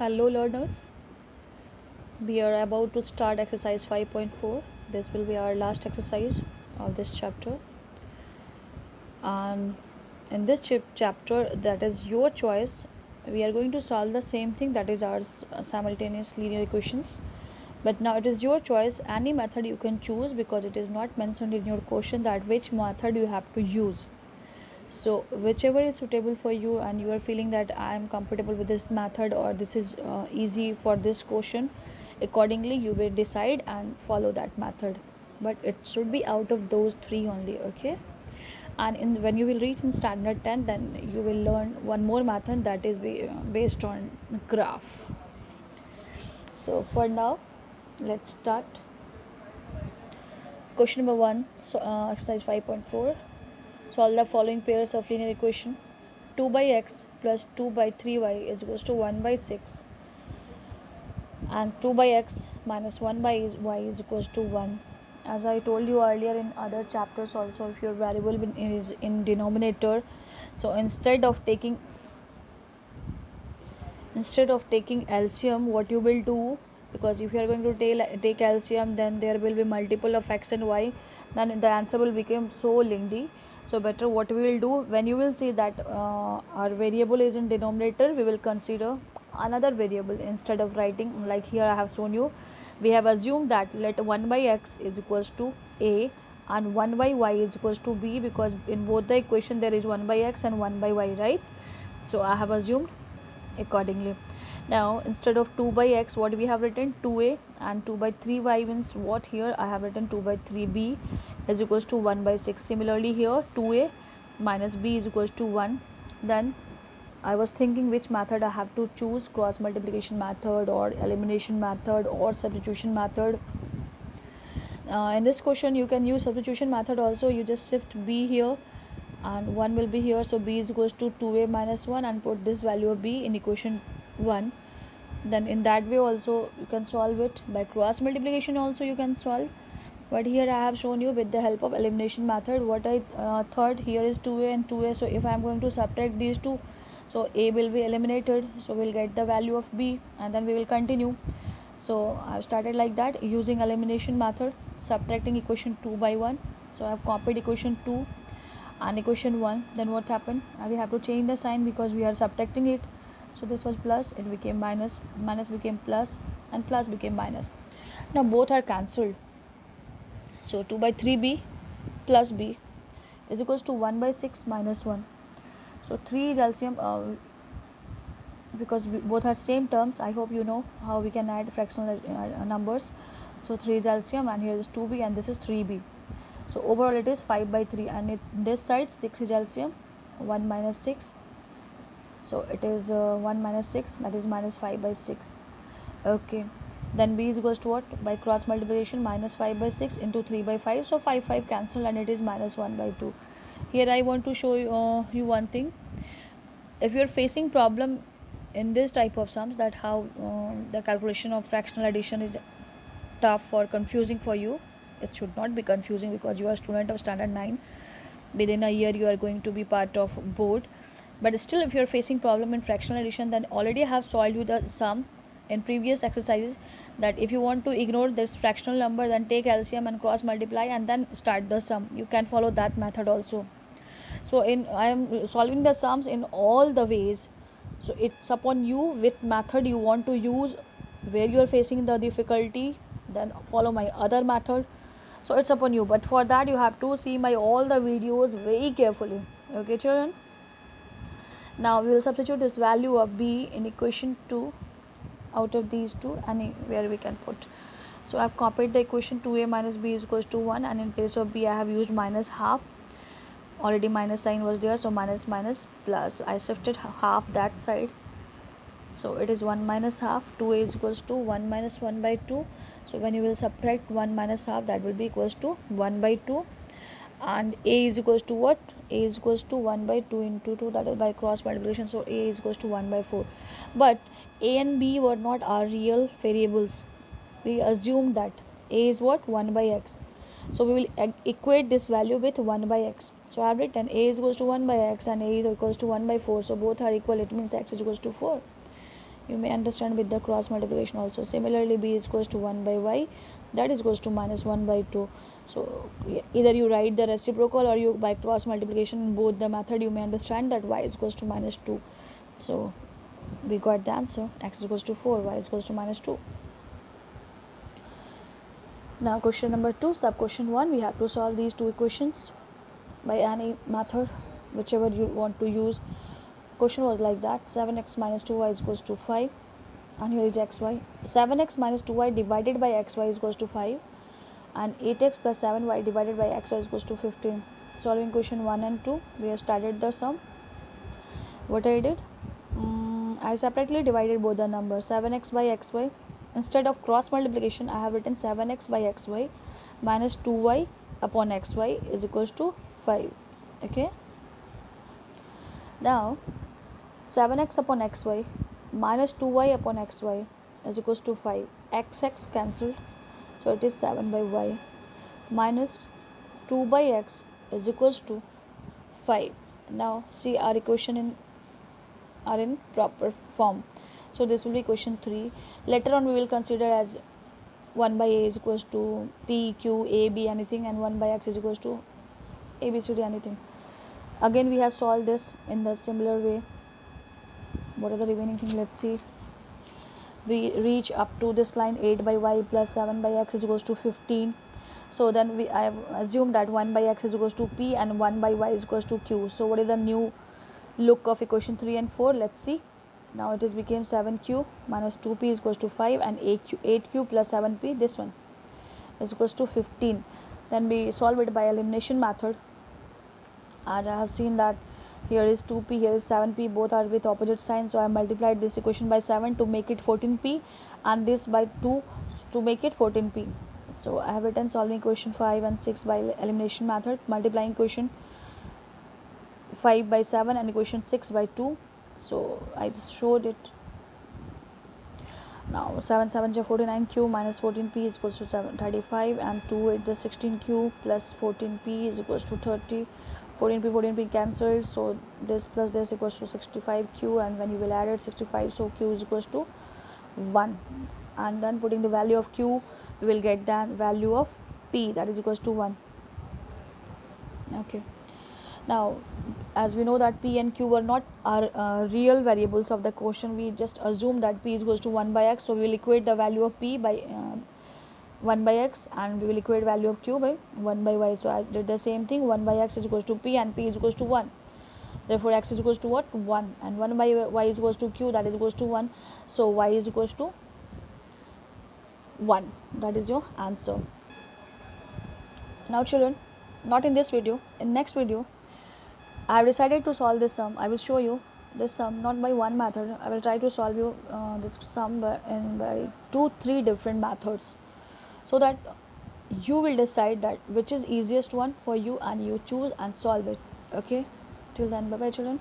Hello learners, we are about to start exercise 5.4. This will be our last exercise of this chapter, and in this chapter, that is your choice, we are going to solve the same thing, that is our simultaneous linear equations. But now it is your choice, any method you can choose, because it is not mentioned in your question that which method you have to use. So whichever is suitable for you and you are feeling that I am comfortable with this method, or this is easy for this question, accordingly you will decide and follow that method, but it should be out of those three only. Okay, and when you will reach in standard 10, then you will learn one more method that is based on graph. So for now, let's start. Question number 1, exercise 5.4. Solve the following pairs of linear equation. 2 by x plus 2 by 3y is equals to 1 by 6, and 2 by x minus 1 by y is equals to 1. As I told you earlier in other chapters also, if your variable is in denominator, so instead of taking LCM, what you will do, because if you are going to take LCM, then there will be multiple of x and y, then the answer will become so lengthy. So better what we will do, when you will see that our variable is in denominator, we will consider another variable. Instead of writing like here I have shown you, we have assumed that let 1 by x is equals to a and 1 by y is equals to b, because in both the equation there is 1 by x and 1 by y, right? So I have assumed accordingly. Now instead of 2 by x, what we have written 2a, and 2 by 3y means what, here I have written 2 by 3b is equals to 1 by 6. Similarly here 2a minus b is equals to 1. Then I was thinking which method I have to choose, cross multiplication method or elimination method or substitution method. In this question you can use substitution method also. You just shift b here and 1 will be here, so b is equals to 2a minus 1, and put this value of b in equation 1. Then in that way also you can solve it. By cross multiplication also you can solve, but here I have shown you with the help of elimination method. What I thought, here is 2a and 2a, so if I am going to subtract these two, so a will be eliminated, so we'll get the value of b, and then we will continue. So I've started like that using elimination method, subtracting equation 2 by 1. So I've copied equation 2 and equation 1. Then what happened, we have to change the sign because we are subtracting it. So this was plus, it became minus, minus became plus, and plus became minus. Now both are cancelled, so 2 by 3b plus b is equals to 1 by 6 minus 1. So 3 is LCM, because both are same terms. I hope you know how we can add fractional numbers. So 3 is LCM, and here is 2b and this is 3b. So overall it is 5 by 3, and this side 6 is LCM, 1 minus 6, so it is 1 minus 6, that is minus 5 by 6. Okay, then b is equals to what, by cross multiplication minus 5 by 6 into 3 by 5, so 5 cancel and it is minus 1 by 2. Here I want to show you one thing. If you are facing problem in this type of sums, that how the calculation of fractional addition is tough or confusing for you, it should not be confusing, because you are a student of standard 9. Within a year you are going to be part of board, but still if you are facing problem in fractional addition, then already I have solved you the sum in previous exercises, that if you want to ignore this fractional number, then take LCM and cross multiply and then start the sum. You can follow that method also. So I am solving the sums in all the ways, so it's upon you which method you want to use. Where you are facing the difficulty, then follow my other method. So it's upon you, but for that you have to see my all the videos very carefully. Okay children, now we will substitute this value of b in equation 2. Out of these two, anywhere we can put. So I've copied the equation 2a minus b is equals to 1, and in place of b I have used minus half. Already minus sign was there, so minus minus plus, I shifted half that side, so it is 1 minus half. 2a is equals to 1 minus 1 by 2. So when you will subtract 1 minus half, that will be equals to 1 by 2, and a is equals to what, a is equals to 1 by 2 into 2, that is by cross multiplication, so a is equals to 1 by 4. But a and b were not our real variables. We assumed that a is what, 1 by x, so we will equate this value with 1 by x. So I have written a is equals to 1 by x and a is equals to 1 by 4, so both are equal, it means x is equals to 4. You may understand with the cross multiplication also. Similarly, b is equals to 1 by y, that is equals to minus 1 by 2. So either you write the reciprocal or you by cross multiplication, in both the method you may understand that y is equals to minus 2. So we got the answer. X is equals to 4, y is equals to minus 2. Now question number 2, sub question 1, we have to solve these two equations by any method, whichever you want to use. Question was like that: 7x minus 2y is equals to 5, and here is xy. 7x minus 2y divided by xy is equals to 5, and 8x plus 7y divided by xy is equals to 15. Solving question 1 and 2, we have started the sum. What I did, I separately divided both the numbers, 7x by xy. Instead of cross multiplication, I have written 7x by xy minus 2y upon xy is equals to 5. Okay. Now 7x upon xy minus 2y upon xy is equals to 5. X cancelled, so it is 7 by y minus 2 by x is equals to 5. Now see our equation are in proper form. So this will be question 3. Later on we will consider as 1 by a is equals to p, q, a, b anything, and 1 by x is equals to a, b, c, d anything. Again we have solved this in the similar way. What are the remaining things? Let's see. We reach up to this line, 8 by y plus 7 by x is equals to 15. So then I have assumed that 1 by x is equals to p and 1 by y is equals to q. So what is the new look of equation 3 and 4? Let's see. Now it is became 7q minus 2p is equals to 5, and 8q plus 7p, this one, is equals to 15. Then we solve it by elimination method. As I have seen that here is 2p, here is 7p, both are with opposite signs, so I multiplied this equation by 7 to make it 14p, and this by 2 to make it 14p. So I have written solving equation 5 and 6 by elimination method, multiplying equation 5 by 7 and equation 6 by 2. So I just showed it. Now 7 7 49q minus 14p is equals to 35, and 2 8 the 16q plus 14p is equals to 30. 14p cancelled, so this plus this equals to 65q, and when you will add it 65, so q is equals to 1, and then putting the value of q we will get the value of p, that is equals to 1. Okay. Now as we know that p and q were not our real variables of the question, we just assume that p is equals to 1 by x, so we will equate the value of p by 1 by x, and we will equate value of q by 1 by y. So I did the same thing. 1 by x is equals to p and p is equals to 1. Therefore x is equals to what? 1, and 1 by y is equals to q, that is equals to 1. So y is equals to 1. That is your answer. Now children, not in this video, in next video I have decided to solve this sum. I will show you this sum not by one method. I will try to solve you this sum by 2-3 different methods, so that you will decide that which is easiest one for you, and you choose and solve it. Okay, till then, bye bye children.